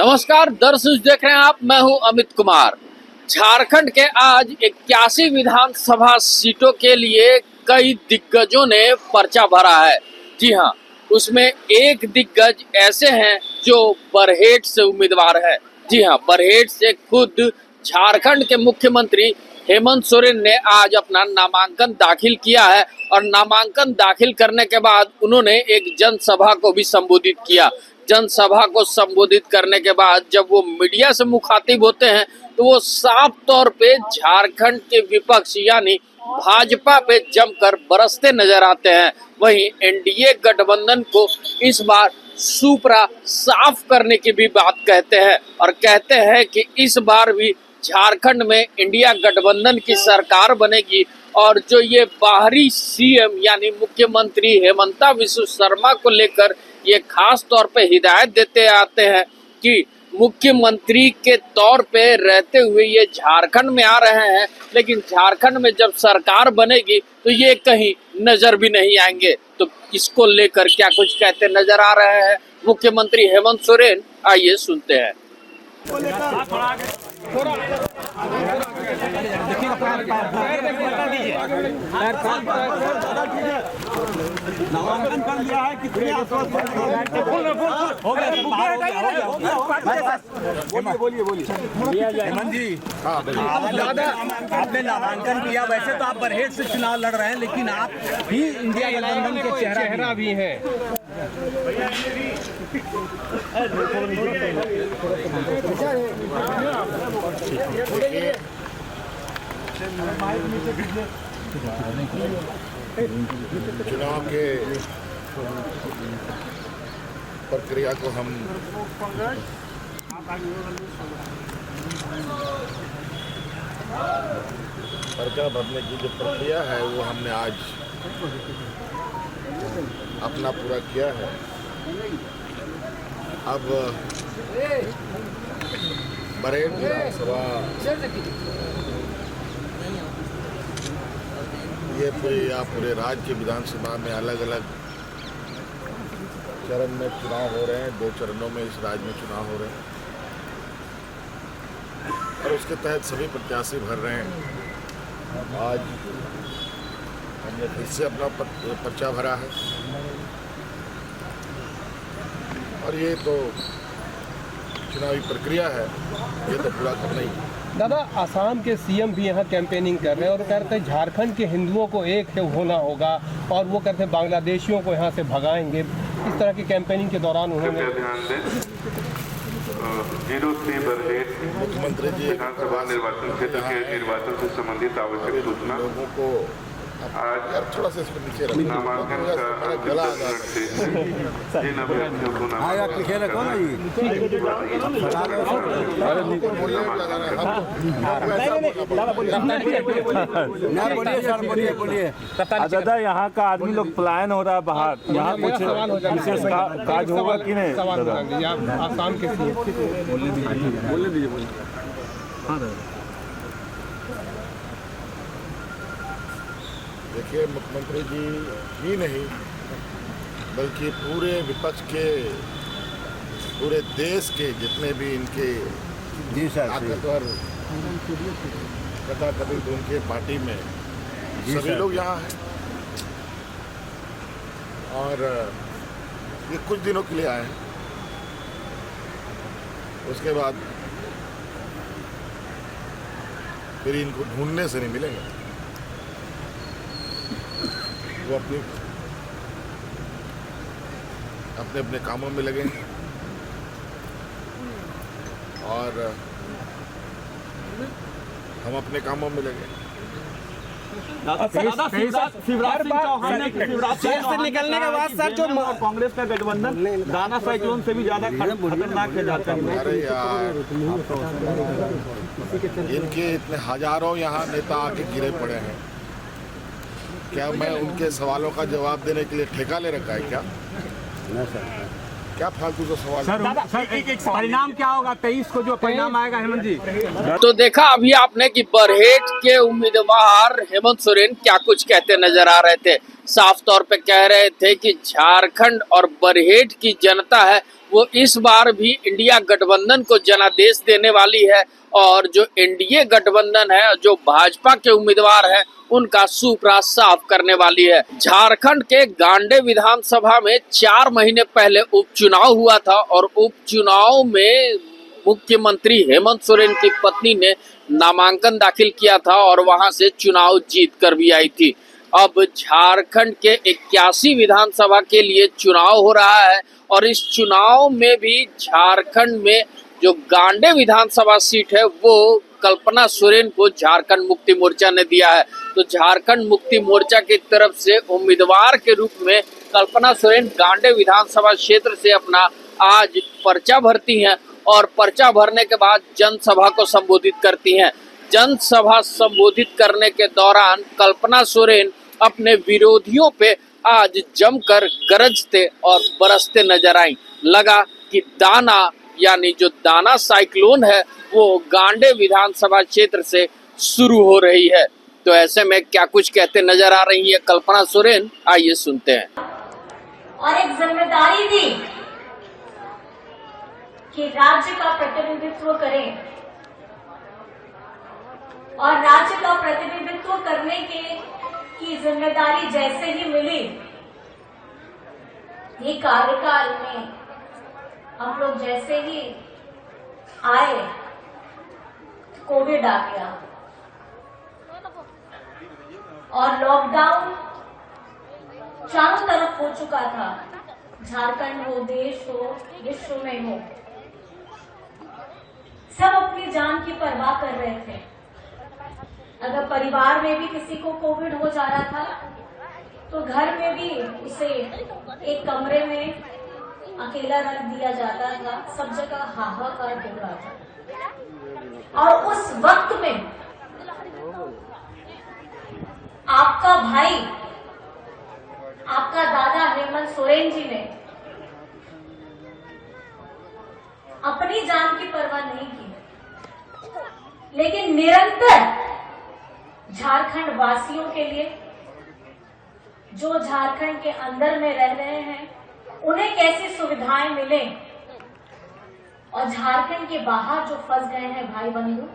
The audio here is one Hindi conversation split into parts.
नमस्कार दर्शक, देख रहे हैं आप। मैं हूं अमित कुमार। झारखंड के आज 81 विधानसभा सीटों के लिए कई दिग्गजों ने पर्चा भरा है। जी हां, उसमें एक दिग्गज ऐसे हैं जो बरहेट से उम्मीदवार है। जी हां, बरहेट से खुद झारखंड के मुख्यमंत्री हेमंत सोरेन ने आज अपना नामांकन दाखिल किया है और नामांकन दाखिल करने के बाद उन्होंने एक जनसभा को भी संबोधित किया। जनसभा को संबोधित करने के बाद जब वो मीडिया से मुखातिब होते हैं तो वो साफ तौर पे झारखंड के विपक्ष यानी भाजपा पे जमकर बरसते नजर आते हैं। वहीं एनडीए गठबंधन को इस बार सुपरा साफ करने की भी बात कहते हैं और कहते हैं कि इस बार भी झारखंड में इंडिया गठबंधन की सरकार बनेगी। और जो ये बाहरी सीएम यानी मुख्यमंत्री हेमंता विश्व शर्मा को लेकर ये खास तौर पे हिदायत देते आते हैं कि मुख्यमंत्री के तौर पे रहते हुए ये झारखंड में आ रहे हैं, लेकिन झारखंड में जब सरकार बनेगी तो ये कहीं नजर भी नहीं आएंगे। तो इसको लेकर क्या कुछ कहते नजर आ रहे हैं मुख्यमंत्री हेमंत सोरेन, आइए सुनते हैं। नामांकन कर लिया है, कितने हेमंत जी, आपने नामांकन किया। वैसे तो आप बरहेट से चुनाव लड़ रहे हैं, लेकिन आप ही इंडिया गठबंधन के चेहरा भी हैं। चुनाव के प्रक्रिया को हम पर्चा भरने की जो प्रक्रिया है वो हमने आज अपना पूरा किया है। अब बरहेट विधानसभा ये पूरे राज्य के विधानसभा में अलग अलग चरण में चुनाव हो रहे हैं। 2 चरणों में इस राज्य में चुनाव हो रहे हैं और उसके तहत सभी प्रत्याशी भर रहे हैं। आज हमने फिर से अपना पर्चा भरा है और ये तो चुनावी प्रक्रिया है, ये तो पूरा करना ही है। दादा, आसाम के सीएम भी यहाँ कैंपेनिंग कर रहे हैं और कहते हैं झारखंड के हिंदुओं को एक होना होगा और वो कहते हैं बांग्लादेशियों को यहाँ से भगाएंगे। इस तरह की कैंपेनिंग के दौरान उन्होंने मुख्यमंत्री जी विधानसभा निर्वाचन क्षेत्र के निर्वाचन से संबंधित आवश्यक सूचना लोगों को आज थोड़ा सा इसको नीचे रखना, नामांकन का गला जिन अभ्यर्थियों को दादा, यहाँ का आदमी लोग पलायन हो रहा है बाहर, यहाँ कुछ विशेष काज होगा कि नहीं? आसाम के बोलने दीजिए। हाँ दादा, देखिए, मुख्यमंत्री जी ही नहीं बल्कि पूरे विपक्ष के, पूरे देश के जितने भी इनके ताकतवर तथाकथित उनके पार्टी में सभी लोग यहाँ हैं और ये कुछ दिनों के लिए आए हैं। उसके बाद फिर इनको ढूंढने से नहीं मिलेंगे। वो अपने अपने कामों में लगे हैं और हम अपने कामों में लगे। शिवराज सिंह से निकलने के बाद सर जो कांग्रेस का गठबंधन दाना साइक्लोन से भी ज्यादा खतरनाक है जाता है। अरे यार, इनके इतने हजारों यहाँ नेता आके गिरे पड़े हैं। क्या मैं उनके सवालों का जवाब देने के लिए ठेका ले रखा है क्या? नहीं सर, क्या फालतू का सवाल। सर, एक परिणाम क्या होगा 23 को जो परिणाम आएगा हेमंत जी? तो देखा अभी आपने कि बरहेट के उम्मीदवार हेमंत सोरेन क्या कुछ कहते नजर आ रहे थे। साफ तौर पे कह रहे थे कि झारखंड और बरहेट की जनता है वो इस बार भी इंडिया गठबंधन को जनादेश देने वाली है और जो एनडीए गठबंधन है, जो भाजपा के उम्मीदवार हैं, उनका सुपरा साफ करने वाली है। झारखंड के गांडे विधानसभा में 4 महीने पहले उपचुनाव हुआ था और उपचुनाव में मुख्यमंत्री हेमंत सोरेन की पत्नी ने नामांकन दाखिल किया था और वहां से चुनाव जीत कर भी आई थी। अब झारखंड के 81 विधानसभा के लिए चुनाव हो रहा है और इस चुनाव में भी झारखंड में जो गांडे विधानसभा सीट है वो कल्पना सोरेन को झारखंड मुक्ति मोर्चा ने दिया है। तो झारखंड मुक्ति मोर्चा की तरफ से उम्मीदवार के रूप में कल्पना सोरेन गांडे विधानसभा क्षेत्र से अपना आज पर्चा भरती हैं और पर्चा भरने के बाद जनसभा को संबोधित करती हैं। जनसभा संबोधित करने के दौरान कल्पना सोरेन अपने विरोधियों पे आज जमकर गरजते और बरसते नजर आई। लगा कि दाना यानी जो दाना साइक्लोन है वो गांडे विधानसभा क्षेत्र से शुरू हो रही है। तो ऐसे में क्या कुछ कहते नजर आ रही है कल्पना सोरेन, आइए सुनते हैं। और एक जिम्मेदारी दी कि राज्य का प्रतिनिधित्व करें और राज्य का प्रतिनिधित्व करने की जिम्मेदारी जैसे ही मिली, ये कार्यकाल में हम लोग जैसे ही आए कोविड आ गया और लॉकडाउन चारों तरफ हो चुका था। झारखंड हो, देश हो, विश्व में हो, सब अपनी जान की परवाह कर रहे थे। अगर परिवार में भी किसी को कोविड हो जा रहा था तो घर में भी उसे एक कमरे में अकेला रख दिया जाता था। सब जगह हाहाकार हो रहा था और उस वक्त में आपका भाई, आपका दादा हेमंत सोरेन जी ने अपनी जान की परवाह नहीं की, लेकिन निरंतर झारखंड वासियों के लिए, जो झारखंड के अंदर में रह रहे हैं, उन्हें कैसी सुविधाएं मिले और झारखंड के बाहर जो फंस गए हैं भाई बंधु,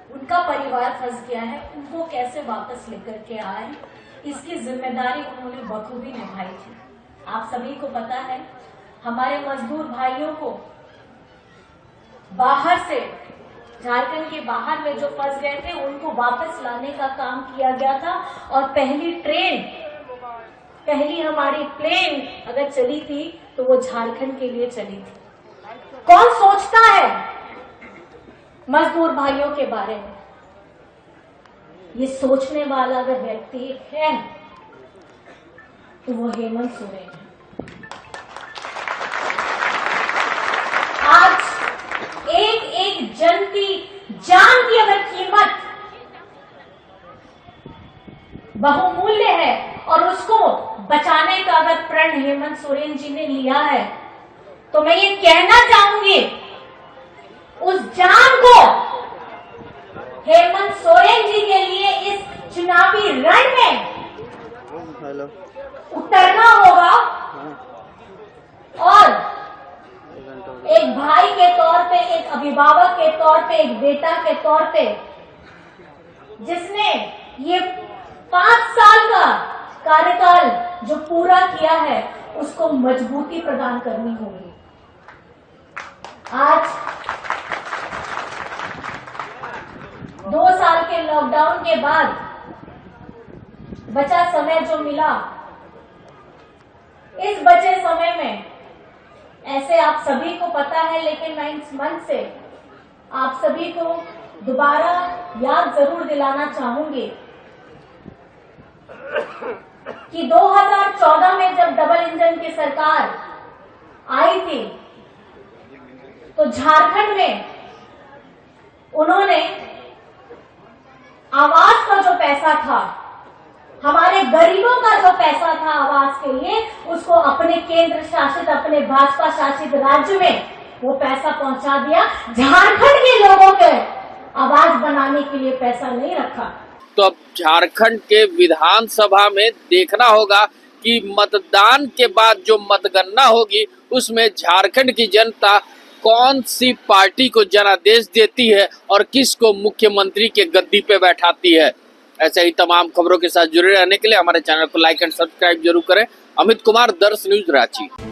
उनका परिवार फंस गया है, उनको कैसे वापस लेकर के आए, इसकी जिम्मेदारी उन्होंने बखूबी निभाई थी। आप सभी को पता है, हमारे मजदूर भाइयों को बाहर से, झारखंड के बाहर में जो फंस गए थे, उनको वापस लाने का काम किया गया था और पहली हमारी प्लेन अगर चली थी तो वो झारखंड के लिए चली थी। कौन सोचता है मजदूर भाइयों के बारे में? ये सोचने वाला अगर व्यक्ति है तो वो हेमंत सोरेन है। आज एक जन की जान की अगर कीमत बहुमूल्य है और उसको बचाने का अगर प्रण हेमंत सोरेन जी ने लिया है, तो मैं ये कहना चाहूंगी, उस जान को हेमंत सोरेन जी के लिए इस चुनावी रण में उतरना होगा और एक भाई के तौर पे, एक अभिभावक के तौर पे, एक बेटा के तौर पे, जिसने ये 5 साल का कार्यकाल जो पूरा किया है, उसको मजबूती प्रदान करनी होगी। आज 2 साल के लॉकडाउन के बाद बचा समय जो मिला, इस बचे समय में ऐसे आप सभी को पता है, लेकिन मैं इस मंच से आप सभी को दोबारा याद जरूर दिलाना चाहूंगी कि 2014 में जब डबल इंजन की सरकार आई थी तो झारखंड में उन्होंने आवास का जो पैसा था, हमारे गरीबों का जो पैसा था आवास के लिए, उसको अपने केंद्र शासित, अपने भाजपा शासित राज्य में वो पैसा पहुंचा दिया। झारखंड के लोगों के आवाज बनाने के लिए पैसा नहीं रखा। तो अब झारखंड के विधानसभा में देखना होगा कि मतदान के बाद जो मतगणना होगी उसमें झारखंड की जनता कौन सी पार्टी को जनादेश देती है और किसको मुख्यमंत्री के गद्दी पे बैठाती है। ऐसे ही तमाम खबरों के साथ जुड़े रहने के लिए हमारे चैनल को लाइक एंड सब्सक्राइब जरूर करें। अमित कुमार, दर्श न्यूज, रांची।